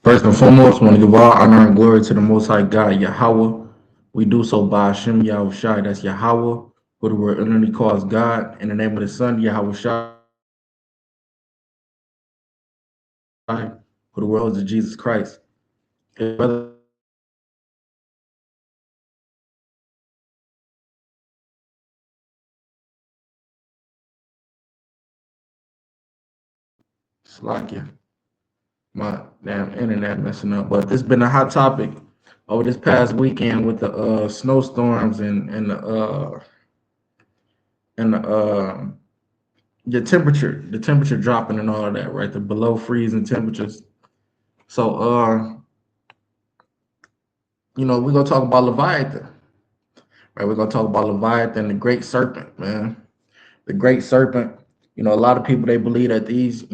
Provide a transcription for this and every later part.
First and foremost, I want to give all honor and glory to the Most High God, Yahweh. We do so by Hashem Yahushai, that's Yahweh, who the word literally calls God. In the name of the Son, Yahushai, who the world is Jesus Christ. Brother, Slakia, my damn internet messing up. But this has been a hot topic over this past weekend with the snowstorms and the temperature dropping and all of that, right? The below freezing temperatures. So we're gonna talk about Leviathan, right? We're gonna talk about Leviathan, the great serpent, man. The great serpent. A lot of people they believe that these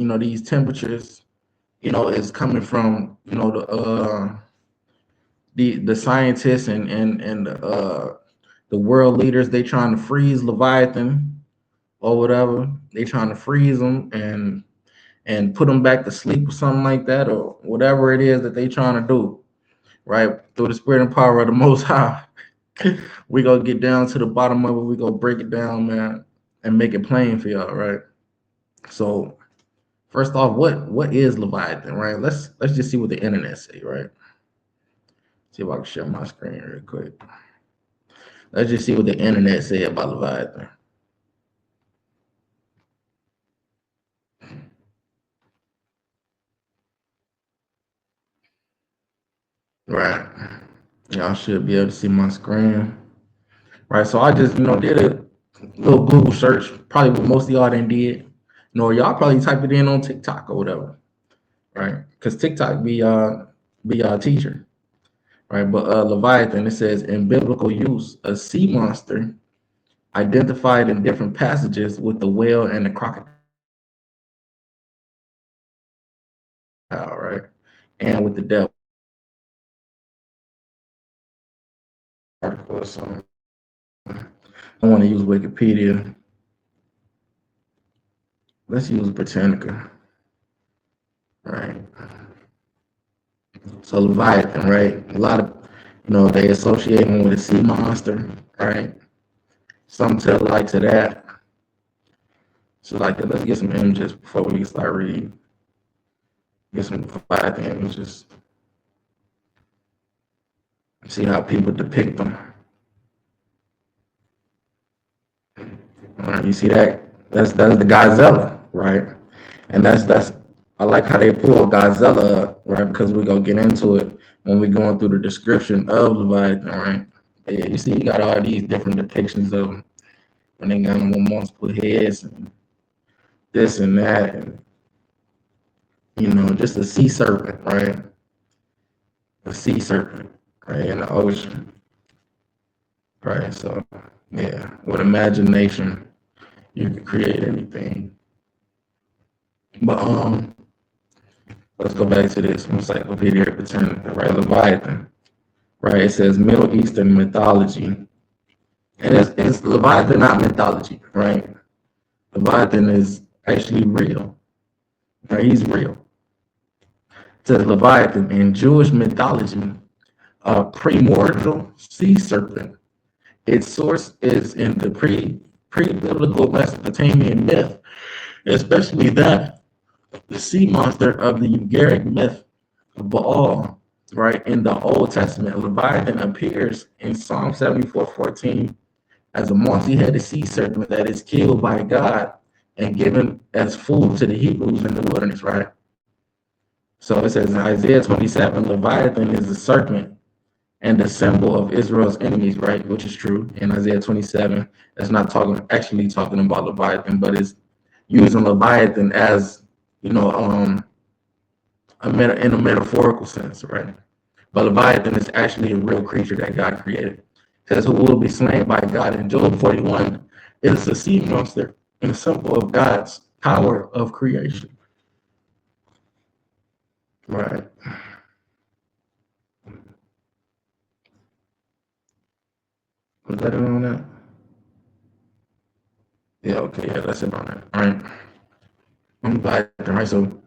temperatures, is coming from, the scientists and the world leaders. They trying to freeze Leviathan or whatever. They trying to freeze them and put them back to sleep or something like that, or whatever it is that they trying to do, right? Through the spirit and power of the Most High. We gonna get down to the bottom of it. We gonna break it down, man, and make it plain for y'all, right? So first off, what is Leviathan, right? Let's just see what the internet say, right? See if I can share my screen real quick. Let's just see what the internet say about Leviathan. Right. Y'all should be able to see my screen. Right. So I just, did a little Google search, probably what most of y'all didn't did. Y'all probably typed it in on TikTok or whatever, right? Because TikTok be teacher, right? But Leviathan, it says in biblical use, a sea monster identified in different passages with the whale and the crocodile, right? And with the devil article or something. I want to use Wikipedia. Let's use Britannica, right? So Leviathan, right? A lot of, they associate him with a sea monster, right? Some tell like to that. So like, let's get some images before we start reading. Get some Leviathan images. See how people depict them. All right, you see that? That's the Gazella, right? And that's I like how they pull Gazella up, right? Because we're gonna get into it when we're going through the description of Leviathan, right? Yeah, you see, you got all these different depictions of them when they got them with multiple heads and this and that, and just a sea serpent, right? A sea serpent, right, in the ocean, right? So, yeah, with imagination, you can create anything. But let's go back to this Encyclopedia Britannica, right? Leviathan, right? It says Middle Eastern mythology, and it's Leviathan, not mythology, right? Leviathan is actually real, right? He's real. It says Leviathan in Jewish mythology, a primordial sea serpent. Its source is in the pre-biblical Mesopotamian myth, especially that the sea monster of the Ugaritic myth of Baal, right? In the Old Testament, Leviathan appears in Psalm 74:14 as a multi-headed sea serpent that is killed by God and given as food to the Hebrews in the wilderness, right? So it says in Isaiah 27, Leviathan is a serpent and the symbol of Israel's enemies, right? Which is true. In Isaiah 27, it's not actually talking about Leviathan, but it's using Leviathan as, in a metaphorical sense, right? But Leviathan is actually a real creature that God created. It says, who will be slain by God. In Job 41, it is a sea monster and a symbol of God's power of creation. Right. Was that it on that? Yeah, okay, yeah, that's it on that. All right. I'm glad, right? So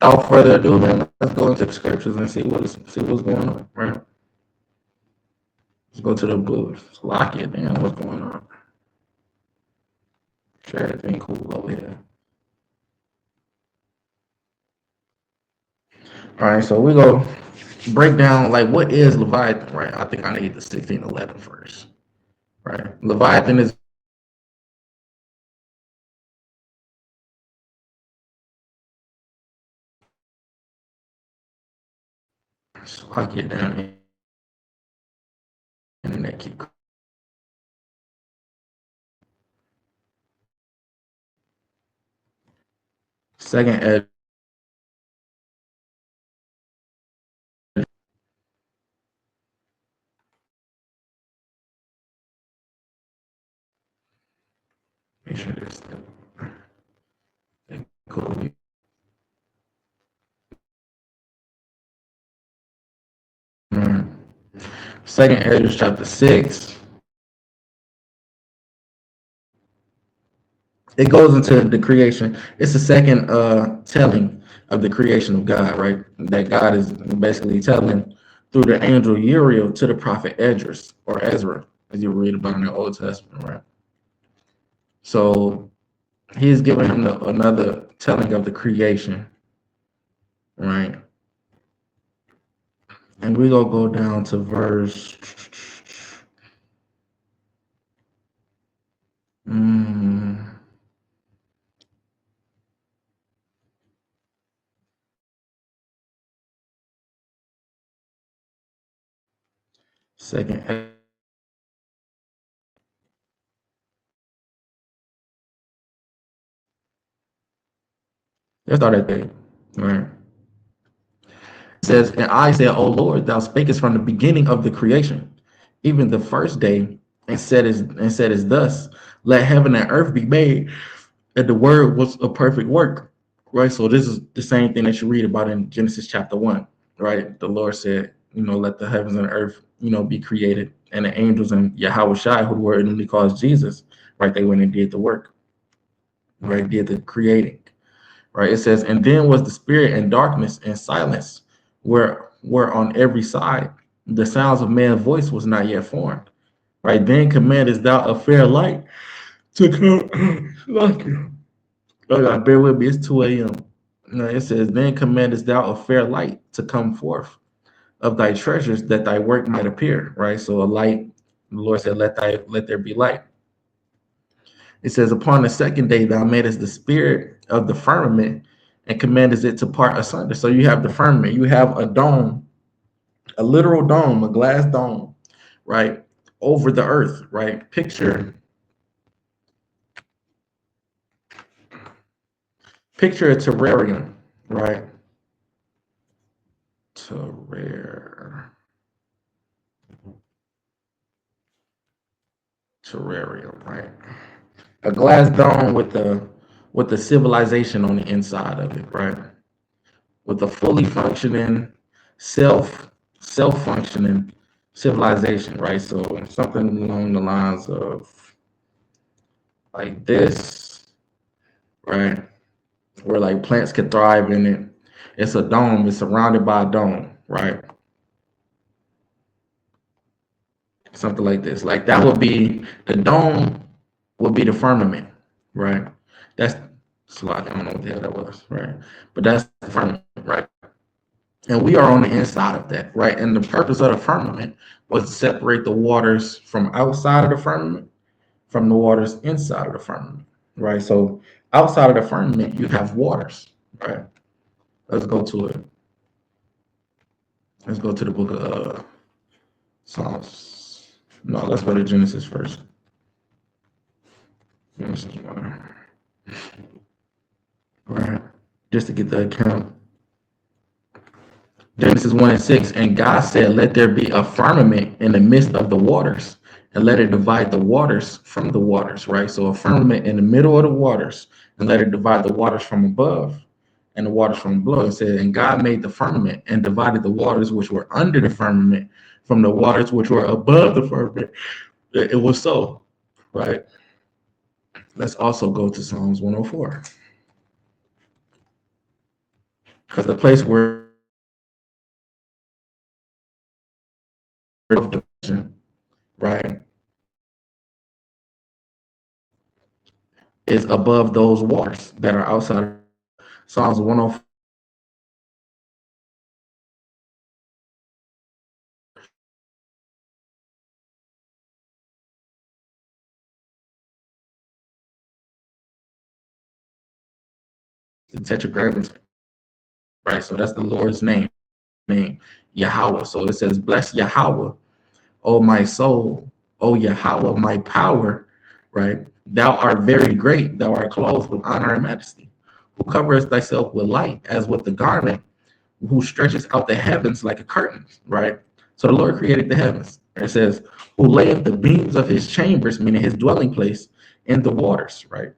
without further ado, man, let's go into the scriptures and see what's going on, right? Let's go to the books. Lock it, man. What's going on? Sure, everything cool over here. All right, so we go break down like what is Leviathan, right? I think I need the 1611 first, right? Leviathan is, so I get down here and that keep second edge. Make sure this cool. Second Ezra chapter 6. It goes into the creation. It's the second telling of the creation of God, right? That God is basically telling through the angel Uriel to the prophet Esdras or Ezra, as you read about in the Old Testament, right? So he's giving him another telling of the creation, right? And we're gonna go down to verse second. Let's start at that, right? It says, and I said, O Lord, thou spakest from the beginning of the creation, even the first day, and said thus, let heaven and earth be made, and the word was a perfect work. Right. So this is the same thing that you read about in Genesis chapter 1, right? The Lord said, let the heavens and earth, be created, and the angels and Yahweh Shai, who were initially called Jesus, right? They went and did the work, right? Did the creating. Right. It says, and then was the spirit and darkness and silence where on every side the sounds of man's voice was not yet formed. Right. Then commandest thou a fair light to come. Like you. Bear with me, it's 2 a.m. No, it says, then commandest thou a fair light to come forth of thy treasures that thy work might appear. Right. So a light, the Lord said, let there be light. It says, upon the second day, thou madest the spirit of the firmament and commandest it to part asunder. So you have the firmament, you have a dome, a literal dome, a glass dome, right, over the earth, right? Picture a terrarium, right? Terrarium, right? A glass dome with the civilization on the inside of it, right? With a fully functioning self functioning civilization, right? So something along the lines of like this, right? Where like plants could thrive in it. It's a dome, it's surrounded by a dome, right? Something like this. Like that would be the dome would be the firmament, right? That's I don't know what the hell that was, right? But that's the firmament, right? And we are on the inside of that, right? And the purpose of the firmament was to separate the waters from outside of the firmament from the waters inside of the firmament, right? So outside of the firmament, you have waters, right? Let's go to it. Let's go to the book of Psalms. No, let's go to Genesis first. Genesis 1. All right. Just to get the account. Genesis 1 and 6. And God said, let there be a firmament in the midst of the waters, and let it divide the waters from the waters, right? So a firmament in the middle of the waters, and let it divide the waters from above and the waters from below. It said, and God made the firmament and divided the waters which were under the firmament from the waters which were above the firmament. It was so, right? Let's also go to Psalms 104. because the place where right is above those waters that are outside. Psalms 104 the tetragrammaton, right? So that's the Lord's name, Yahweh. So it says, "Bless Yahweh, O my soul, O Yahweh, my power," right? "Thou art very great, thou art clothed with honor and majesty, who coverest thyself with light as with the garment, who stretches out the heavens like a curtain," right? So the Lord created the heavens. And it says, "Who layeth the beams of his chambers," meaning his dwelling place, "in the waters," right?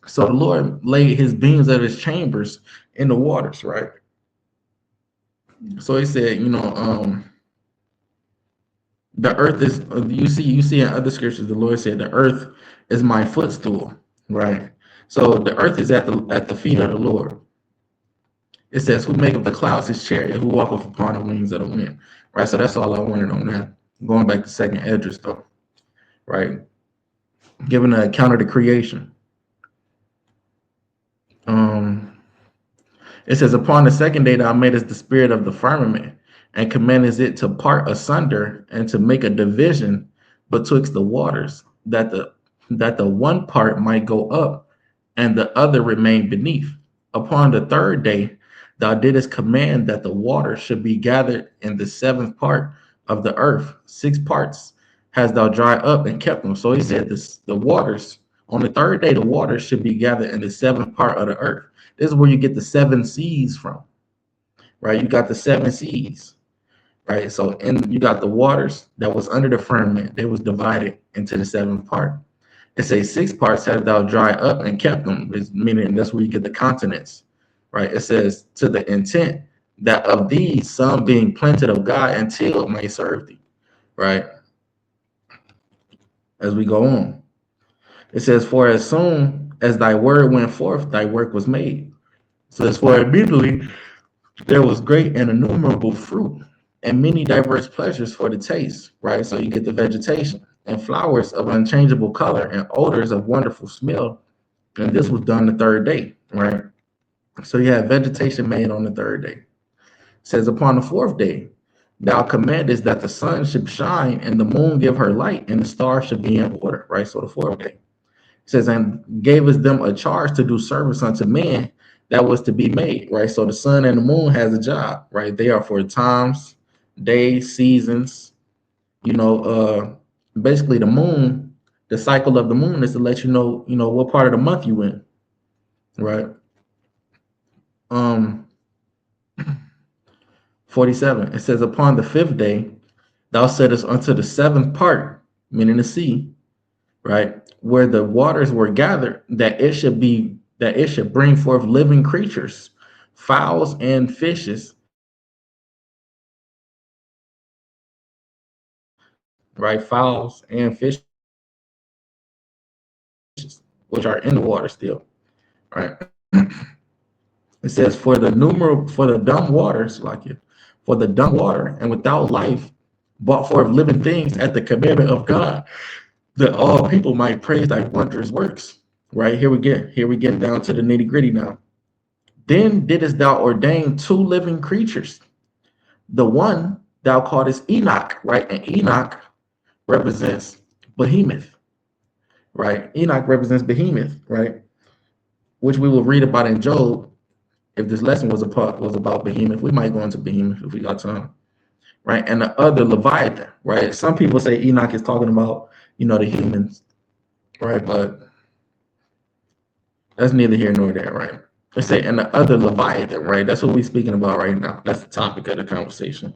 So the Lord laid his beams of his chambers in the waters, right? So he said, the earth is, you see in other scriptures, the Lord said, "The earth is my footstool," right? So the earth is at the feet of the Lord. It says, "Who maketh the clouds his chariot, who walketh upon the wings of the wind," right? So that's all I wanted on that. Going back to second Esdras though, right? Giving an account of the creation. Um, It says, "Upon the second day thou madest the spirit of the firmament, and commandest it to part asunder, and to make a division betwixt the waters, that the one part might go up, and the other remain beneath. Upon the third day thou didst command that the water should be gathered in the seventh part of the earth. 6 parts hast thou dried up and kept them." So he said this, the waters, on the third day, the waters should be gathered in the seventh part of the earth. This is where you get the seven seas from, right? You got the seven seas, right? So you got the waters that was under the firmament. They was divided into the seventh part. It says 6 parts have thou dried up and kept them, meaning that's where you get the continents, right? It says, "To the intent that of these some being planted of God until may serve thee," right? As we go on, it says, "For as soon as thy word went forth, thy work was made." So that's for immediately there was great and innumerable fruit, and many diverse pleasures for the taste, right? So you get the vegetation, and flowers of unchangeable color, and odors of wonderful smell. And this was done the third day, right? So you have vegetation made on the third day. It says, "Upon the fourth day, thou commandest that the sun should shine, and the moon give her light, and the stars should be in order," right? So the fourth day. It says, "And gave us them a charge to do service unto man that was to be made," right? So the sun and the moon has a job, right? They are for times, days, seasons. You know, basically the moon, the cycle of the moon is to let what part of the month you in, right? Um, 47. It says, "Upon the fifth day, thou settest unto the seventh part," meaning the sea, right, "where the waters were gathered, that it should bring forth living creatures, fowls and fishes," right? Fowls and fishes, which are in the water still, right? It says, for the dumb waters, like it, "for the dumb water and without life, brought forth living things at the commandment of God, that all people might praise thy wondrous works." Right, here we get down to the nitty gritty now. "Then didst thou ordain two living creatures. The one thou callest Enoch," right? And Enoch represents Behemoth, right? Enoch represents Behemoth, right? Which we will read about in Job. If this lesson was about Behemoth, we might go into Behemoth if we got time, right? "And the other Leviathan," right? Some people say Enoch is talking about, the humans, right? But that's neither here nor there, right? They say, "And the other Leviathan," right? That's what we're speaking about right now. That's the topic of the conversation.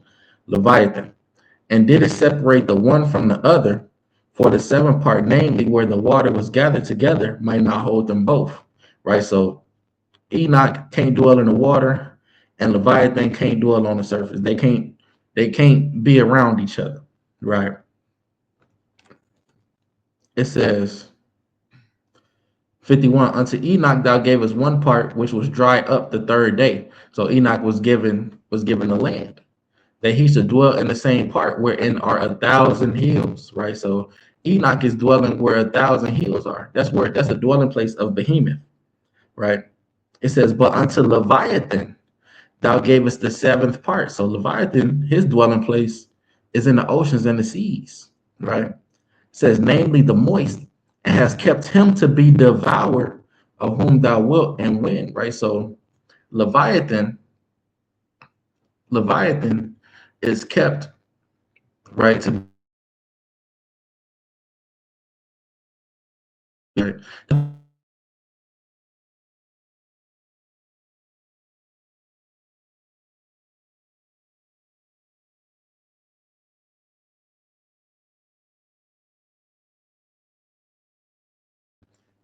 Leviathan. "And did it separate the one from the other, for the seventh part, namely where the water was gathered together, might not hold them both." Right? So Enoch can't dwell in the water, and Leviathan can't dwell on the surface. They can't be around each other. Right? It says 51, unto Enoch thou gavest one part which was dried up the third day. So Enoch was given the land that he should dwell in the same part wherein are 1,000 hills, right? So Enoch is dwelling where 1,000 hills are. That's a dwelling place of Behemoth, right? It says, but unto Leviathan thou gavest the seventh part. So Leviathan, his dwelling place is in the oceans and the seas, right? It says, namely the moist, and has kept him to be devoured of whom thou wilt and when, right? So Leviathan, Leviathan is kept, right, to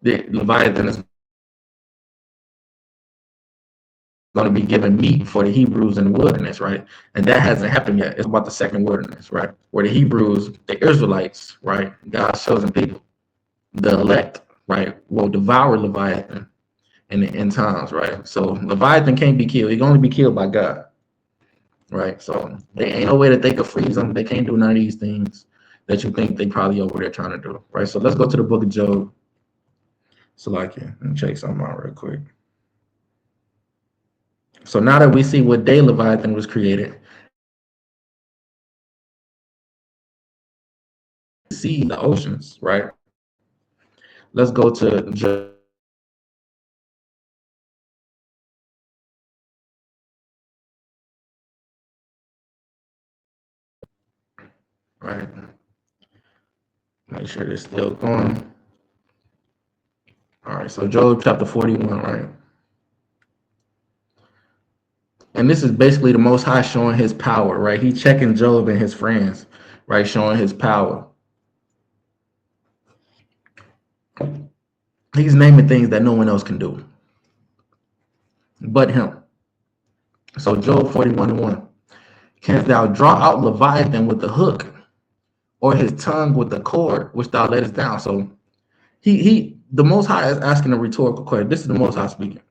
the Leviathan is going to be given meat for the Hebrews in the wilderness, right? And that hasn't happened yet. It's about the second wilderness, right? Where the Hebrews, the Israelites, right? God's chosen people, the elect, right, will devour Leviathan in the end times, right? So Leviathan can't be killed. He can only be killed by God, right? So there ain't no way that they could freeze them. They can't do none of these things that you think they probably over there trying to do, right? So let's go to the book of Job. So like, yeah, let me check something out real quick. So now that we see what day Leviathan was created, see the oceans, right? Let's go to Job, right? Make sure it's still going. All right, so Job chapter 41, right? And this is basically the Most High showing his power, right? He checking Job and his friends, right? Showing his power. He's naming things that no one else can do but him. So Job 41:1. Canst thou draw out Leviathan with the hook, or his tongue with the cord which thou lettest down? So the Most High is asking a rhetorical question. This is the Most High speaking.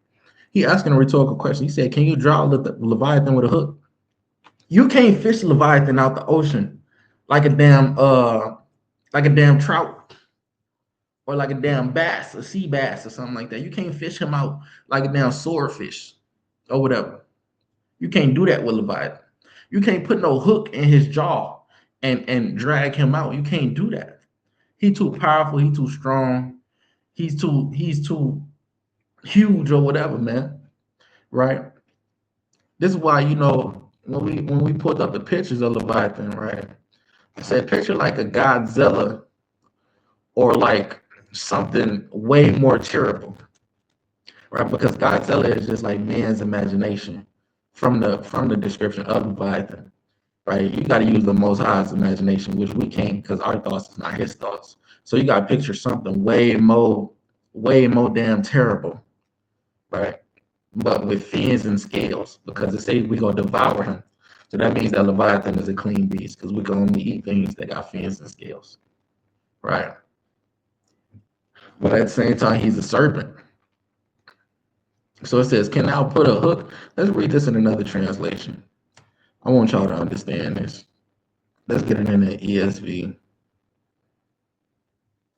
He asking a rhetorical question. He said, can you draw Leviathan with a hook? You can't fish Leviathan out the ocean like a damn trout or like a damn bass, a sea bass or something like that. You can't fish him out like a damn swordfish or whatever. You can't do that with Leviathan. You can't put no hook in his jaw and drag him out. You can't do that. He too powerful. He too strong. He's too huge or whatever, man. Right? This is why when we pulled up the pictures of Leviathan, right? I said picture like a Godzilla or like something way more terrible, right? Because Godzilla is just like man's imagination from the description of Leviathan, right? You got to use the Most High's imagination, which we can't because our thoughts is not his thoughts. So you got to picture something way more damn terrible, right? But with fins and scales, because it says we gonna devour him. So that means that Leviathan is a clean beast because we can only eat things that got fins and scales, right? But at the same time, he's a serpent. So it says, can thou put a hook? Let's read this in another translation. I want y'all to understand this. Let's get it in the ESV.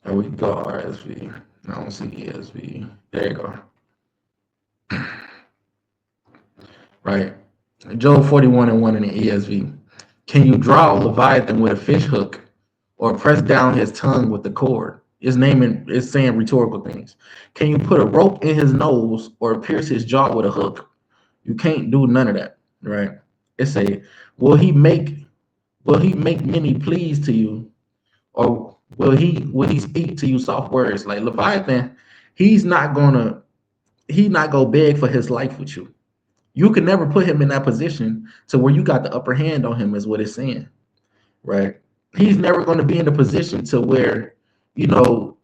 Or we can go RSV. I don't see ESV. There you go. Right. Job 41:1 in the ESV. Can you draw Leviathan with a fish hook or press down his tongue with the cord? It's saying rhetorical things. Can you put a rope in his nose or pierce his jaw with a hook? You can't do none of that, right? It say, will he make many pleas to you, or will he speak to you soft words? Like Leviathan, he's not gonna beg for his life with you. You can never put him in that position to where you got the upper hand on him, is what it's saying, right? He's never going to be in a position to where, you know,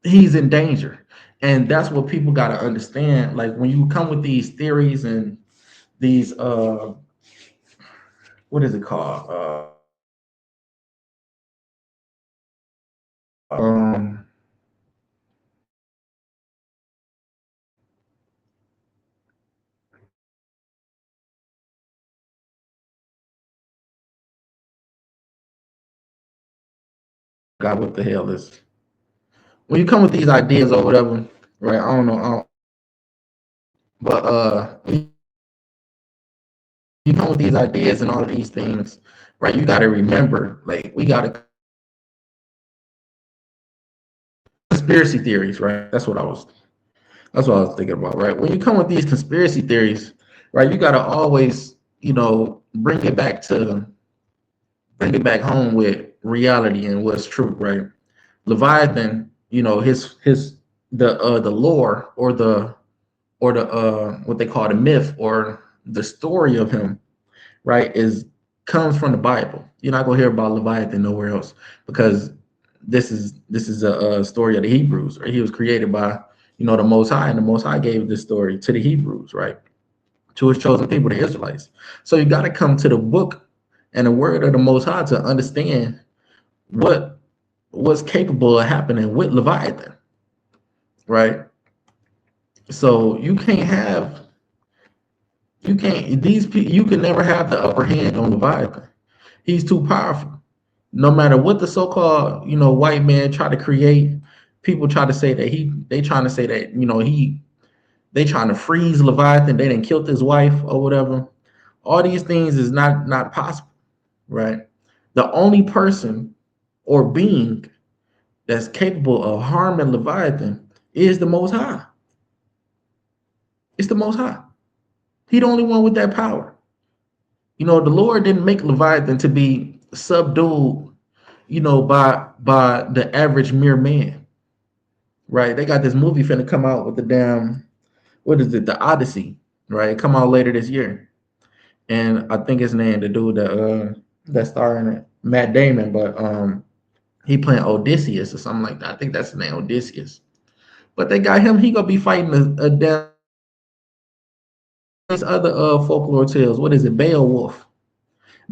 he's in danger. And that's what people got to understand. Like when you come with these theories and these, what is it called? Um, God, what the hell is when you come with these ideas or whatever, right? I don't know, but you come with these ideas and all of these things, right? You got to remember, like, we got to conspiracy theories, right? That's what I was thinking about, right? When you come with these conspiracy theories, right, you got to always, bring it back home with reality and what's true, right? Leviathan, the lore or the what they call the myth or the story of him, right, is comes from the Bible. You're not gonna hear about Leviathan nowhere else because this is a story of the Hebrews, right? He was created by the Most High, and the Most High gave this story to the Hebrews, right? To his chosen people, the Israelites. So you got to come to the book and the word of the Most High to understand what was capable of happening with Leviathan, right? So you can never have the upper hand on Leviathan. He's too powerful. No matter what the so-called white man try to create, people try to say that they trying to say that they trying to freeze Leviathan. They didn't kill his wife or whatever. All these things is not possible, right? The only person or being that's capable of harming Leviathan is the Most High. It's the Most High. He the only one with that power. The Lord didn't make Leviathan to be subdued, by the average mere man, right? They got this movie finna come out with the damn, what is it, the Odyssey, right? Come out later this year, and I think his name, the dude that starring it, Matt Damon, but he playing Odysseus or something like that. I think that's the name, Odysseus. But they got him. He gonna be fighting a damn these other folklore tales. What is it, Beowulf?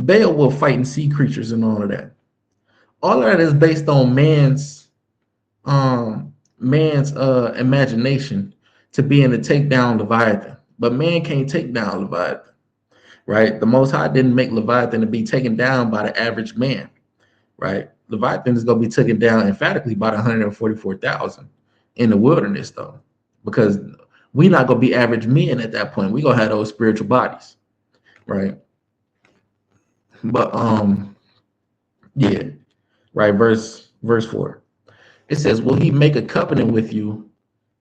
Beowulf fighting sea creatures and all of that. All of that is based on man's imagination to be able to take down Leviathan. But man can't take down Leviathan, right? The Most High didn't make Leviathan to be taken down by the average man, right? Leviathan is going to be taken down emphatically by the 144,000 in the wilderness, though, because we're not going to be average men at that point. We're going to have those spiritual bodies, right? But yeah, right. Verse 4. It says, "Will he make a covenant with you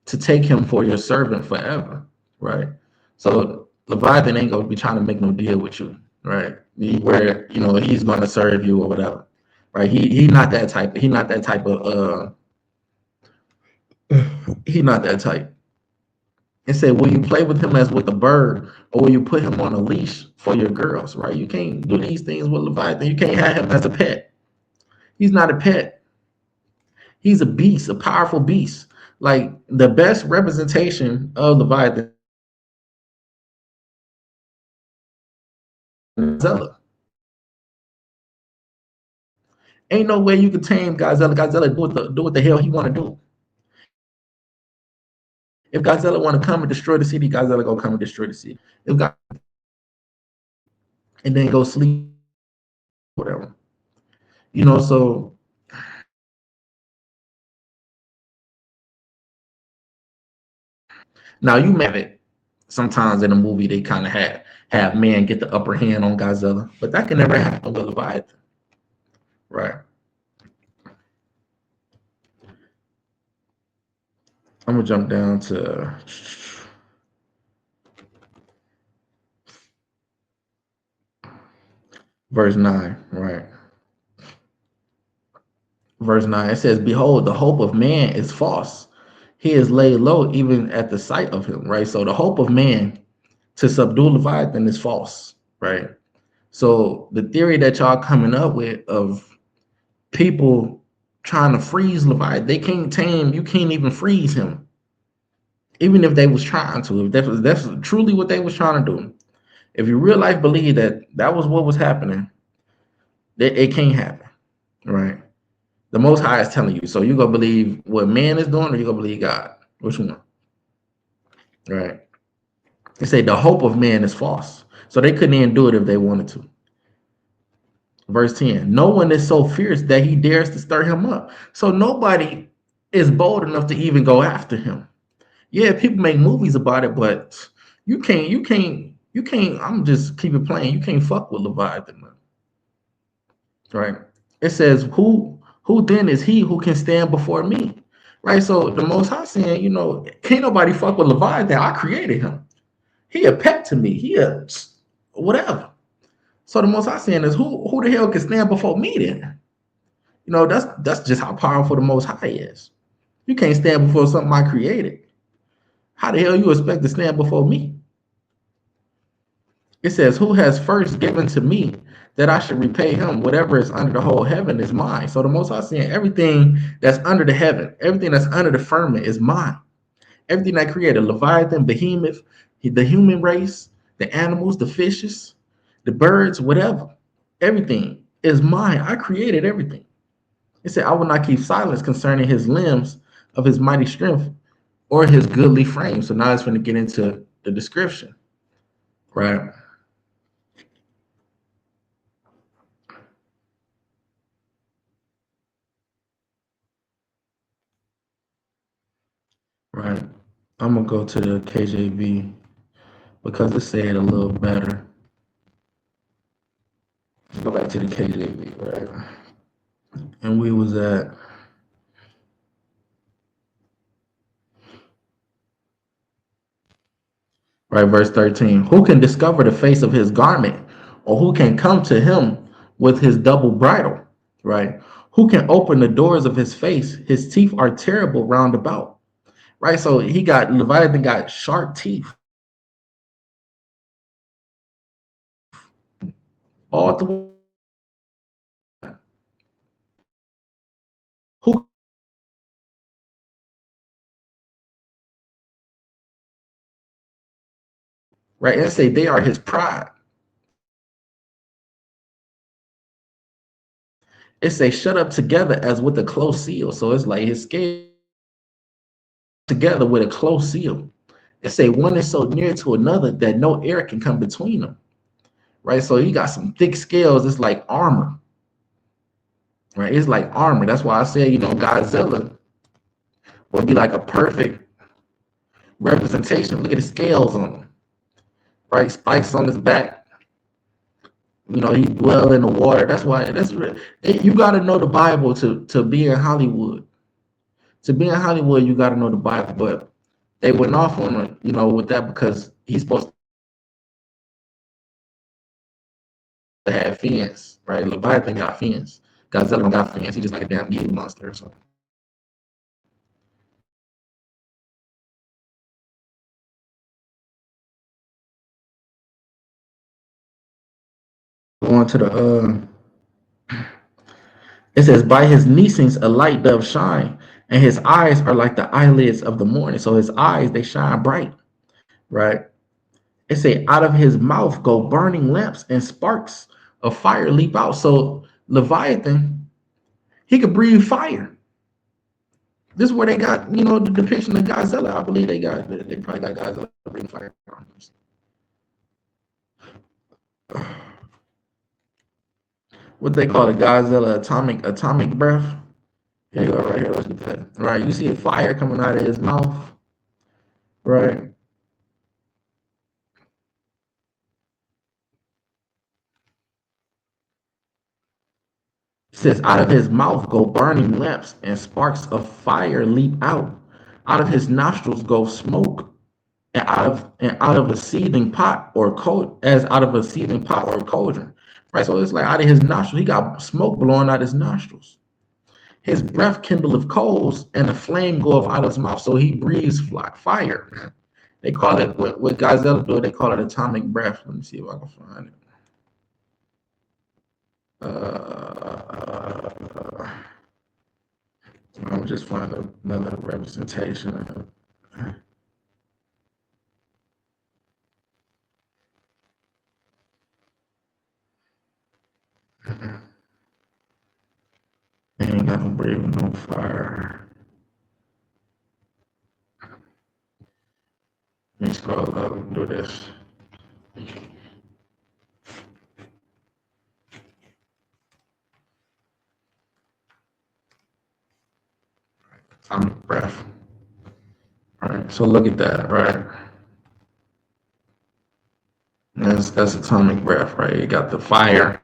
to take him for your servant forever?" Right. So Leviathan ain't gonna be trying to make no deal with you, right? Where he's gonna serve you or whatever, right? He not that type. He not that type of he not that type. It said, "Will you play with him as with a bird, or will you put him on a leash for your girls?" Right? You can't do these things with Leviathan. You can't have him as a pet. He's not a pet. He's a beast, a powerful beast. Like the best representation of Leviathan, Godzilla. Ain't no way you can tame Godzilla. Godzilla do what the hell he want to do. If Godzilla want to come and destroy the city, Godzilla gonna come and destroy the city. If God and then go sleep, whatever. So now you may have it. Sometimes in a movie they kind of have man get the upper hand on Godzilla, but that can never happen with Leviathan, right? I'm gonna jump down to verse 9, right? Verse 9, it says, "Behold, the hope of man is false. He is laid low even at the sight of him," right? So the hope of man to subdue Leviathan is false, right? So the theory that y'all coming up with of people trying to freeze Leviathan, they can't tame, you can't even freeze him. Even if they was trying to, if that's truly what they was trying to do. If you real life believe that that was what was happening, it can't happen, right? The Most High is telling you. So you gonna believe what man is doing, or you gonna believe God? Which one? Right? They say the hope of man is false. So they couldn't even do it if they wanted to. Verse 10, no one is so fierce that he dares to stir him up. So nobody is bold enough to even go after him. Yeah, people make movies about it, but you can't. I'm just keep it playing. You can't fuck with Leviathan, man. Right? It says, who then is he who can stand before me? Right? So the Most High saying, can't nobody fuck with Leviathan. I created him. He a pet to me. He a whatever. So the Most High saying is, who the hell can stand before me then? That's just how powerful the Most High is. You can't stand before something I created. How the hell you expect to stand before me? It says, who has first given to me that I should repay him? Whatever is under the whole heaven is mine. So the Most High saying everything that's under the heaven, everything that's under the firmament is mine. Everything I created, Leviathan, Behemoth, the human race, the animals, the fishes, the birds, whatever, everything is mine. I created everything. It said, I will not keep silence concerning his limbs of his mighty strength or his goodly frame. So now it's going to get into the description, right? Right. I'm gonna go to the KJV because it said a little better. Let's go back to the KJV, right? And we was at right verse 13. Who can discover the face of his garment, or who can come to him with his double bridle? Right? Who can open the doors of his face? His teeth are terrible round about. Right? So Leviathan got sharp teeth all through. Who right? And say they are his pride. It's say shut up together as with a close seal. So it's like his scale together with a close seal. It say one is so near to another that no air can come between them. Right. So he got some thick scales. It's like armor. Right. It's like armor. That's why I said, Godzilla would be like a perfect representation. Look at the scales on him. Right. Spikes on his back. He dwell in the water. That's why you got to know the Bible to be in Hollywood. To be in Hollywood, you got to know the Bible. But they went off on it, with that because he's supposed to have fins, right? Leviathan got fins. Godzilla got fins. He just like a damn evil monster or something. Going to it says, by his neesings a light doth shine, and his eyes are like the eyelids of the morning. So his eyes, they shine bright, right? It say, out of his mouth go burning lamps and sparks of fire leap out. So Leviathan, he could breathe fire. This is where they got, the depiction of Godzilla. I believe they probably got Godzilla breathing fire. What they call it, Godzilla atomic breath. Here you go, right here. Let's get that. Right, you see a fire coming out of his mouth, right? It says, out of his mouth go burning lamps, and sparks of fire leap out. Out of his nostrils go smoke, and out of a seething pot or as out of a seething pot or cauldron. Right, so it's like out of his nostrils, he got smoke blowing out his nostrils. His breath kindleth coals, and the flame goeth out of his mouth. So he breathes fire. They call it what Godzilla do. They call it atomic breath. Let me see if I can find it. I'll just find another representation. Ain't got no breathing no fire. Let me scroll up and do this. atomic breath. Right. So look at that, right? That's atomic breath, right? You got the fire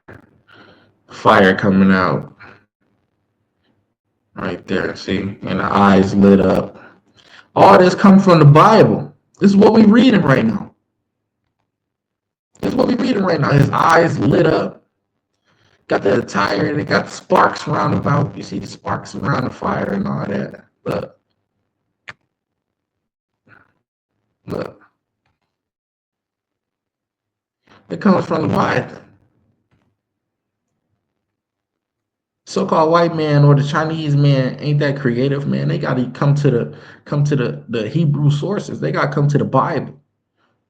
coming out right there. See, and the eyes lit up. All this comes from the Bible. This is what we're reading right now. This is what we're reading right now. His eyes lit up. Got the attire and it got sparks around about. You see the sparks around the fire and all that. Look. It comes from the Bible. So-called white man or the Chinese man ain't that creative, man. They gotta come to the Hebrew sources. They gotta come to the Bible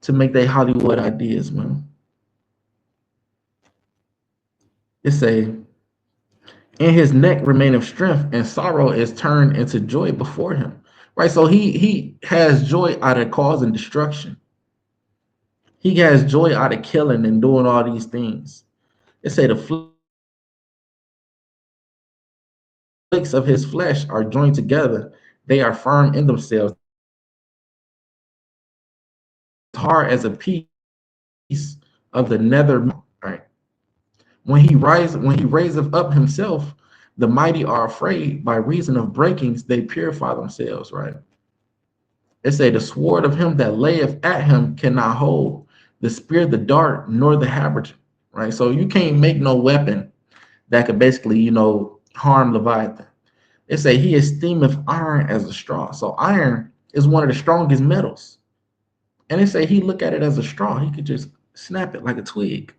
to make their Hollywood ideas, man. It say, in his neck remaineth strength, and sorrow is turned into joy before him. Right. So he has joy out of causing destruction. He has joy out of killing and doing all these things. It say the flakes of his flesh are joined together. They are firm in themselves, hard as a piece of the nether. Right. When he raiseth up himself, the mighty are afraid. By reason of breakings, they purify themselves. Right. It say the sword of him that layeth at him cannot hold, the spear, the dart, nor the habergeon. Right. So you can't make no weapon that could basically, harm Leviathan. It say he esteemeth iron as a straw. So iron is one of the strongest metals. And it say he look at it as a straw. He could just snap it like a twig.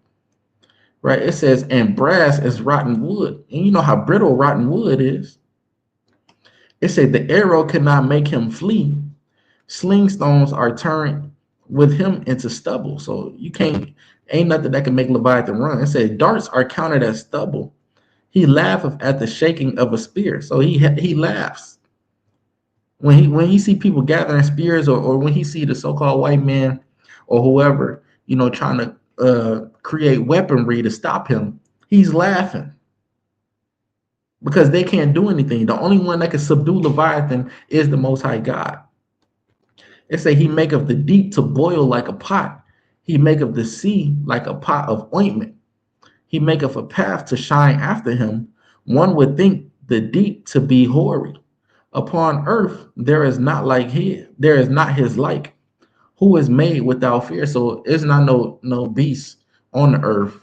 Right. It says, and brass is rotten wood. And you know how brittle rotten wood is. It said the arrow cannot make him flee. Sling stones are turned with him into stubble. So ain't nothing that can make Leviathan run. It said darts are counted as stubble. He laugheth at the shaking of a spear. So he laughs when he see people gathering spears, or when he see the so-called white man or whoever, trying to create weaponry to stop him. He's laughing because they can't do anything. The only one that can subdue Leviathan is the Most High God. It say he maketh the deep to boil like a pot. He maketh the sea like a pot of ointment. He maketh a path to shine after him. One would think the deep to be hoary. Upon earth there is not his like, who is made without fear. So it's not no beast on the earth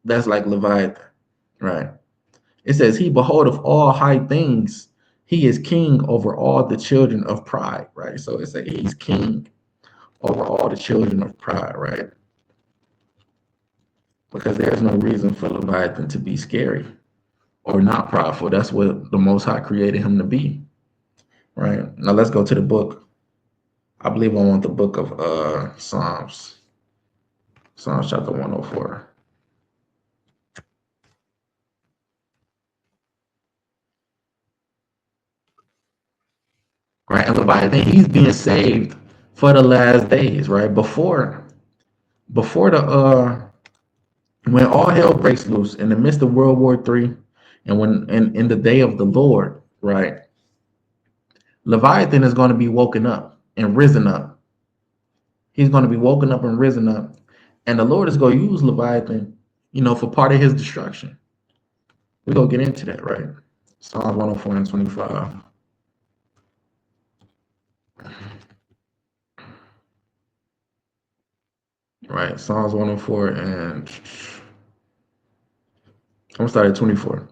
that's like Leviathan, right? It says he beholdeth all high things. He is king over all the children of pride, right? So it says he's king over all the children of pride, right? Because there's no reason for Leviathan to be scary or not prideful. That's what the Most High created him to be, right? Now let's go to the book. I believe I want the book of Psalms chapter 104. Right, and Leviathan, he's being saved for the last days, right? Before the when all hell breaks loose in the midst of World War III, and when in the day of the Lord, right? Leviathan is going to be woken up and risen up. He's going to be woken up and risen up, and the Lord is going to use Leviathan, for part of his destruction. We're going to get into that, right? Psalms 104 and 25. Right, Psalms 104 and I'm gonna start at 24.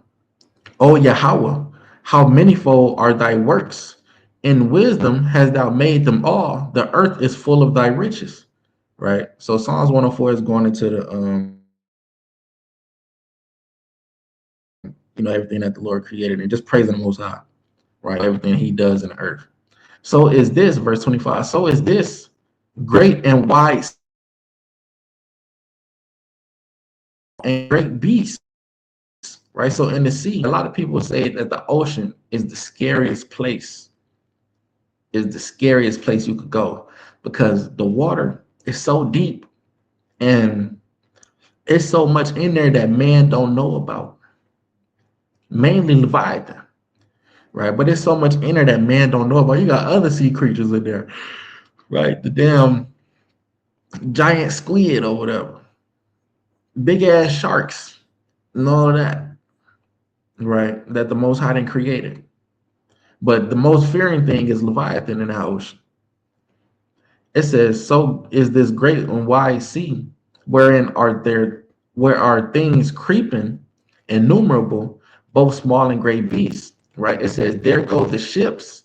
Oh Yahweh, how manifold are thy works! In wisdom hast thou made them all. The earth is full of thy riches. Right. So Psalms 104 is going into the everything that the Lord created and just praising the Most High. Right. Everything he does in the earth. So is this, verse 25. So is this great and wide and great beast. Right. So in the sea, a lot of people say that the ocean is the scariest place. Is the scariest place you could go because the water is so deep and it's so much in there that man don't know about. Mainly Leviathan. right? But there's so much in there that man don't know about. You got other sea creatures in there, right? The damn giant squid or whatever, big ass sharks, and all of that, right? That the Most High didn't created. But the most fearing thing is Leviathan in the ocean. It says, "So is this great and wide sea, wherein are there where are things creeping, innumerable, both small and great beasts." Right? It says, "There go the ships.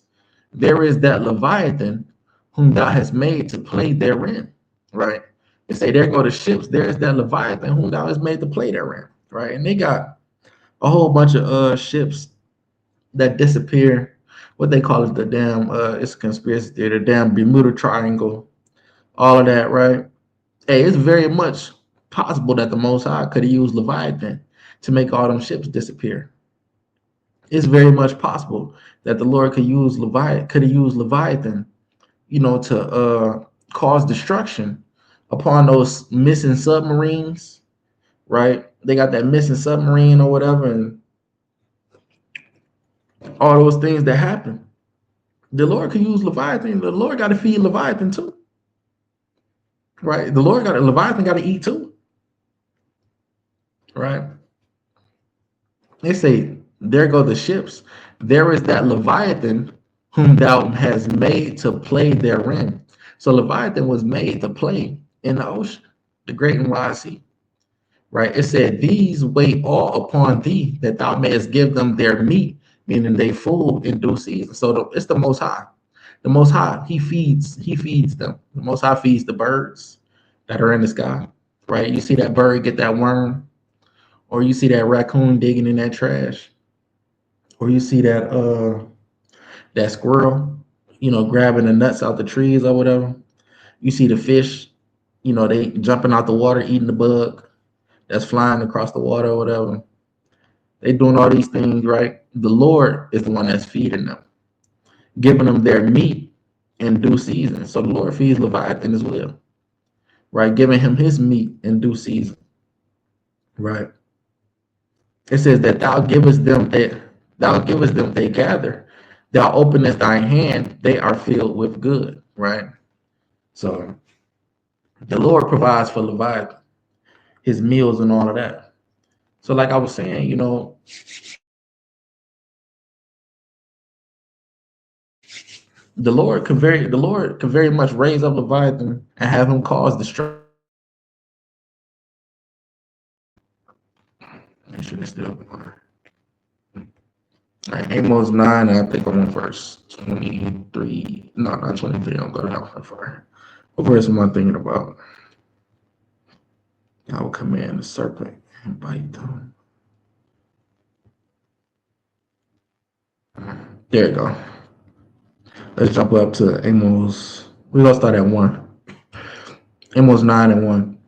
There is that Leviathan, whom thou hast made to play therein." Right? It say, "There go the ships. There is that Leviathan, whom thou hast made to play therein." Right? And they got a whole bunch of ships that disappear. What they call it, the damn it's a conspiracy theory, the damn Bermuda Triangle, all of that, right? Hey, it's very much possible that the Most High could have used Leviathan to make all them ships disappear. It's very much possible that the Lord could have used Leviathan, to cause destruction upon those missing submarines, right? They got that missing submarine or whatever, and all those things that happen. The Lord could use Leviathan. The Lord got to feed Leviathan too, right? The Lord got to Leviathan got to eat too, right? They say, "There go the ships. There is that Leviathan whom thou hast made to play therein." So Leviathan was made to play in the ocean, the great and wide sea, right? It said, "These wait all upon thee, that thou mayest give them their meat," meaning they food in due season. So it's the Most High. The Most High, he feeds them. The Most High feeds the birds that are in the sky, right? You see that bird get that worm, or you see that raccoon digging in that trash, or you see that squirrel, grabbing the nuts out the trees or whatever. You see the fish, they jumping out the water, eating the bug that's flying across the water or whatever. They doing all these things, right? The Lord is the one that's feeding them, giving them their meat in due season. So the Lord feeds Leviathan as well, right? Giving him his meat in due season, right? It says that thou givest them they gather. Thou openest thine hand, they are filled with good, right? So the Lord provides for Leviathan his meals and all of that. So, like I was saying, the Lord could very much raise up Leviathan and have him cause destruction. Make sure it's still going. Right, Amos 9, I think I'm on verse 23. No, not 23. I'm going to have fire. What verse am I thinking about? I will command the serpent and bite them. There you go. Let's jump up to Amos. We're going to start at 1. Amos 9 and 1.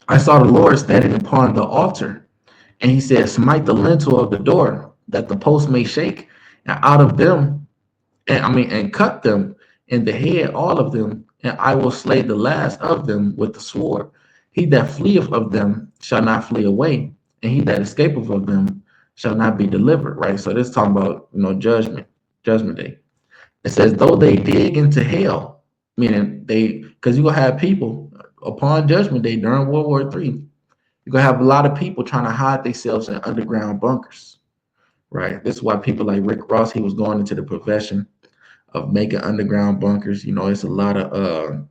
"I saw the Lord standing upon the altar, and he said, Smite the lintel of the door, that the post may shake, and out of them, and cut them in the head, all of them, and I will slay the last of them with the sword. He that fleeth of them shall not flee away, and he that escapeth of them shall not be delivered." Right. So this is talking about judgment day. It says, "Though they dig into hell," meaning because you're gonna have people upon judgment day during World War III. You're gonna have a lot of people trying to hide themselves in underground bunkers, right? This is why people like Rick Ross, he was going into the profession of making underground bunkers. It's a lot of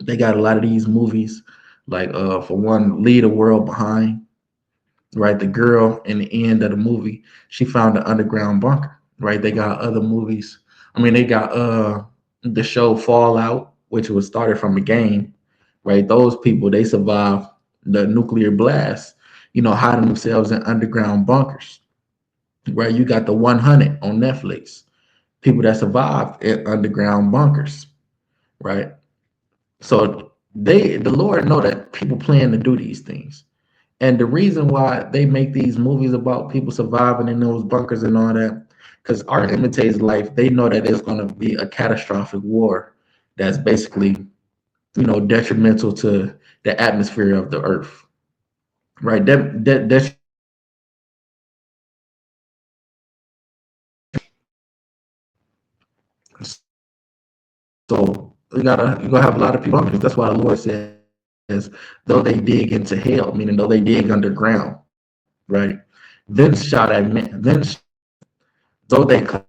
they got a lot of these movies, like for one, Leave the World Behind, right? The girl in the end of the movie, she found an underground bunker, right? They got other movies. They got the show Fallout, which was started from a game, right? Those people, they survived the nuclear blast, hiding themselves in underground bunkers, right? You got the 100 on Netflix, people that survived in underground bunkers, right? So the Lord know that people plan to do these things. And the reason why they make these movies about people surviving in those bunkers and all that, because art imitates life. They know that it's going to be a catastrophic war that's basically, detrimental to the atmosphere of the earth, right? That So you're gonna have a lot of people hungry. That's why the Lord says, though they dig into hell, meaning though they dig underground, right? Then shall that man, though they climb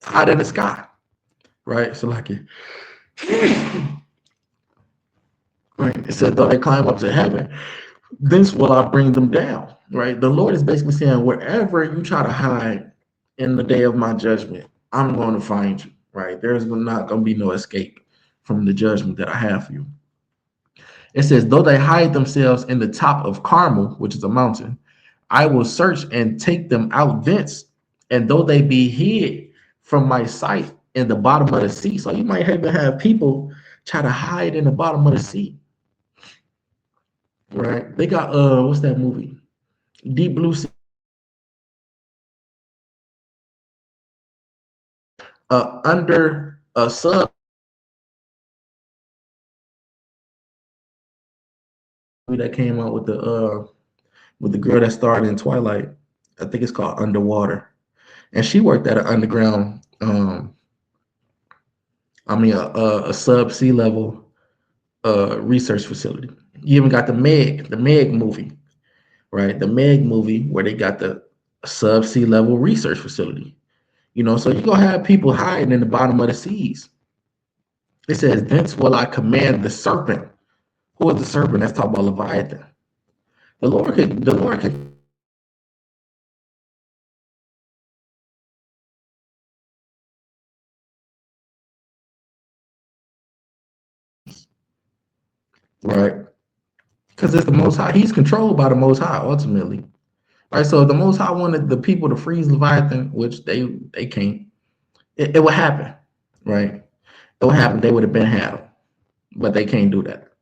high in the sky, right? So like it, right? It said though they climb up to heaven, this will I bring them down, right? The Lord is basically saying, wherever you try to hide in the day of my judgment, I'm going to find you, right? There's not going to be no escape from the judgment that I have for you. It says, though they hide themselves in the top of Carmel, which is a mountain, I will search and take them out thence. And though they be hid from my sight in the bottom of the sea. So you might even have people try to hide in the bottom of the sea, right? They got what's that movie? Deep Blue Sea. Under a sub that came out with the girl that starred in Twilight. I think it's called Underwater, and she worked at an underground. A sub sea level research facility. You even got the Meg movie, right? The Meg movie where they got the sub sea level research facility. So you're gonna have people hiding in the bottom of the seas. It says, "Thence will I command the serpent." Who is the serpent? That's talking about Leviathan. The Lord could, right? Because it's the Most High. He's controlled by the Most High ultimately, right? So if the Most High wanted the people to freeze Leviathan, which they can't. It would happen, right? It would happen. They would have been had him, but they can't do that,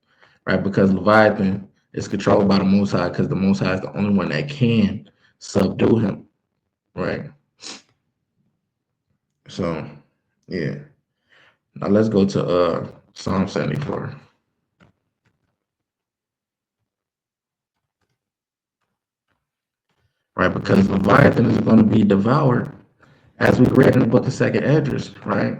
right? Because Leviathan is controlled by the Most High, because the Most High is the only one that can subdue him, right? So, yeah. Now let's go to Psalm 74, right? Because Leviathan is going to be devoured, as we read in the book of Second Esdras, right?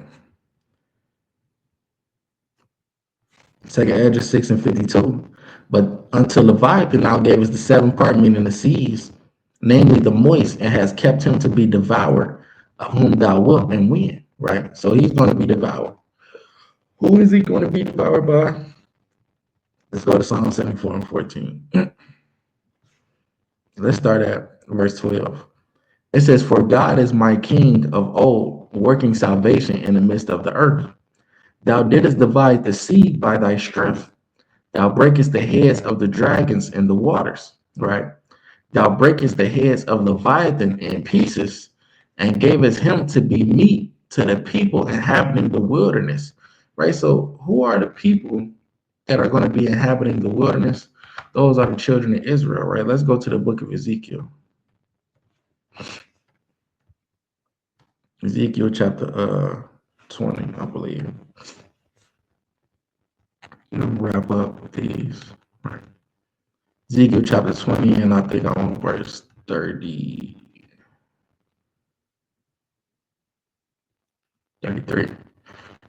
Second Esdras 6:52. But unto Leviathan thou gavest the seven part, meaning the seas, namely the moist, and has kept him to be devoured, of whom thou wilt and win, right? So he's going to be devoured. Who is he going to be devoured by? Let's go to Psalm 74:14. Let's start at verse 12. It says, "For God is my king of old, working salvation in the midst of the earth. Thou didst divide the sea by thy strength. Thou breakest the heads of the dragons in the waters," right? "Thou breakest the heads of Leviathan in pieces, and gavest him to be meat to the people inhabiting the wilderness," right? So who are the people that are going to be inhabiting the wilderness? Those are the children of Israel, right? Let's go to the book of Ezekiel. Ezekiel chapter 20, I believe. Wrap up with these. Right. Ezekiel chapter 20, and I think I'm on verse 30, 33.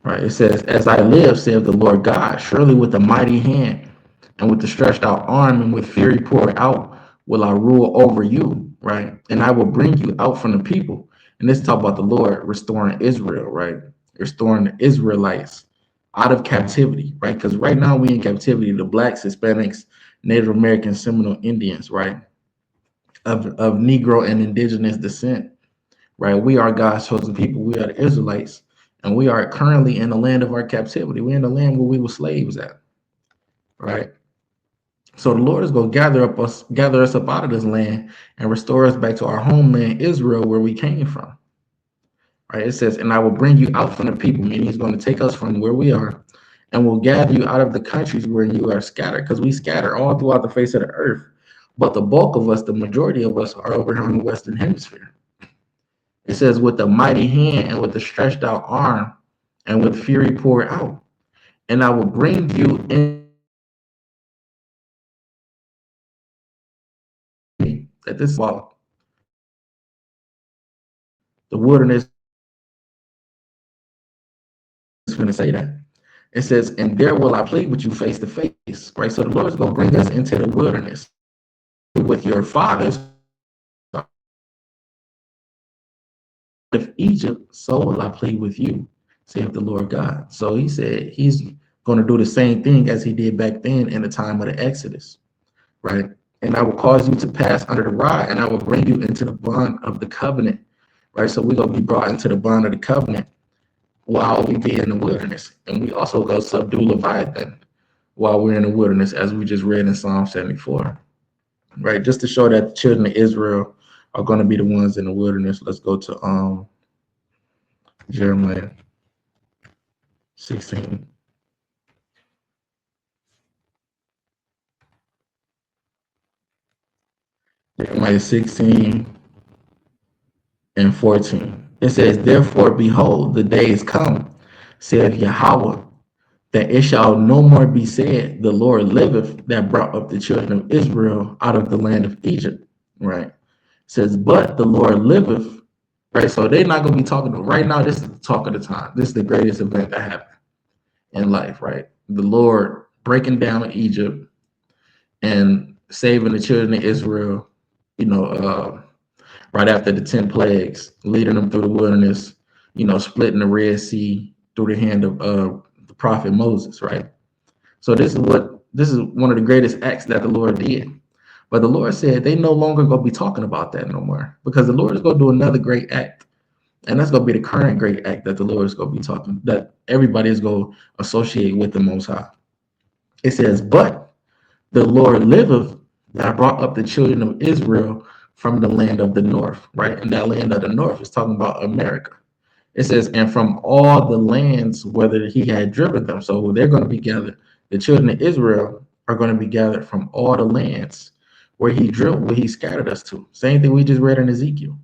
Right. It says, "As I live, saith the Lord God, surely with a mighty hand and with the stretched out arm and with fury poured out will I rule over you," right? "And I will bring you out from the people." And this talk about the Lord restoring Israel, right? Restoring the Israelites out of captivity, right? Because right now we in captivity, the blacks, Hispanics, Native Americans, Seminole Indians, right? Of Negro and indigenous descent, right? We are God's chosen people. We are the Israelites, and we are currently in the land of our captivity. We're in the land where we were slaves at, right? So the Lord is going to gather us up out of this land and restore us back to our homeland, Israel, where we came from. Right? It says, "And I will bring you out from the people," meaning he's going to take us from where we are and will gather you out of the countries where you are scattered, because we scatter all throughout the face of the earth. But the bulk of us, the majority of us, are over here in the Western Hemisphere. It says, "With a mighty hand and with a stretched out arm and with fury poured out. And I will bring you in." That this The wilderness is going to say that. It says, and there will I plead with you face to face, right? So the Lord is going to bring us into the wilderness with your fathers of Egypt, so will I plead with you, saith the Lord God. So he said he's going to do the same thing as he did back then in the time of the Exodus, right? And I will cause you to pass under the rod, and I will bring you into the bond of the covenant, right? So we're going to be brought into the bond of the covenant while we be in the wilderness. And we also go subdue Leviathan while we're in the wilderness, as we just read in Psalm 74, right? Just to show that the children of Israel are going to be the ones in the wilderness. Let's go to Jeremiah 16. Jeremiah 16 and 14. It says, therefore, behold, the days come, saith Yahweh, that it shall no more be said, the Lord liveth, that brought up the children of Israel out of the land of Egypt, right? It says, but the Lord liveth, right? So they're not going to be talking right now. This is the talk of the time. This is the greatest event that happened in life, right? The Lord breaking down Egypt and saving the children of Israel, right after the 10 plagues, leading them through the wilderness, splitting the Red Sea through the hand of the prophet Moses, right? So this is one of the greatest acts that the Lord did. But the Lord said they no longer going to be talking about that no more, because the Lord is going to do another great act. And that's going to be the current great act that the Lord is going to be talking, that everybody is going to associate with the Most High. It says, but the Lord liveth, that I brought up the children of Israel from the land of the north, right? And that land of the north is talking about America. It says, and from all the lands whether he had driven them. So they're going to be gathered. The children of Israel are going to be gathered from all the lands where he scattered us to. Same thing we just read in Ezekiel.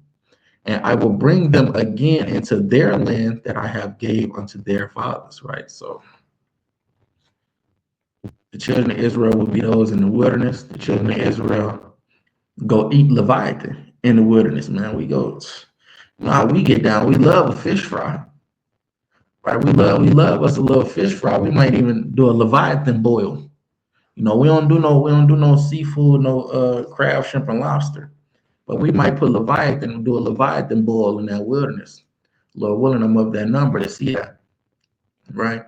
And I will bring them again into their land that I have gave unto their fathers, right? So the children of Israel will be those in the wilderness. The children of Israel go eat Leviathan in the wilderness, man. We get down. We love a fish fry, right? We love us a little fish fry. We might even do a Leviathan boil. We don't do no seafood, no crab, shrimp, and lobster. But we might put Leviathan and do a Leviathan boil in that wilderness. Lord willing, I'm of that number to see that, right?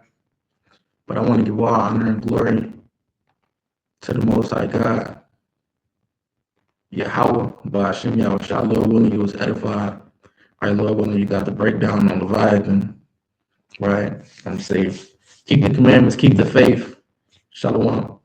But I want to give all honor and glory to the Most High God, Yahweh, by Hashem Yahushua. Lord willing, you was edified. All right, Lord willing, you got the breakdown on Leviathan, right? I'm safe. Keep the commandments, keep the faith. Shalom.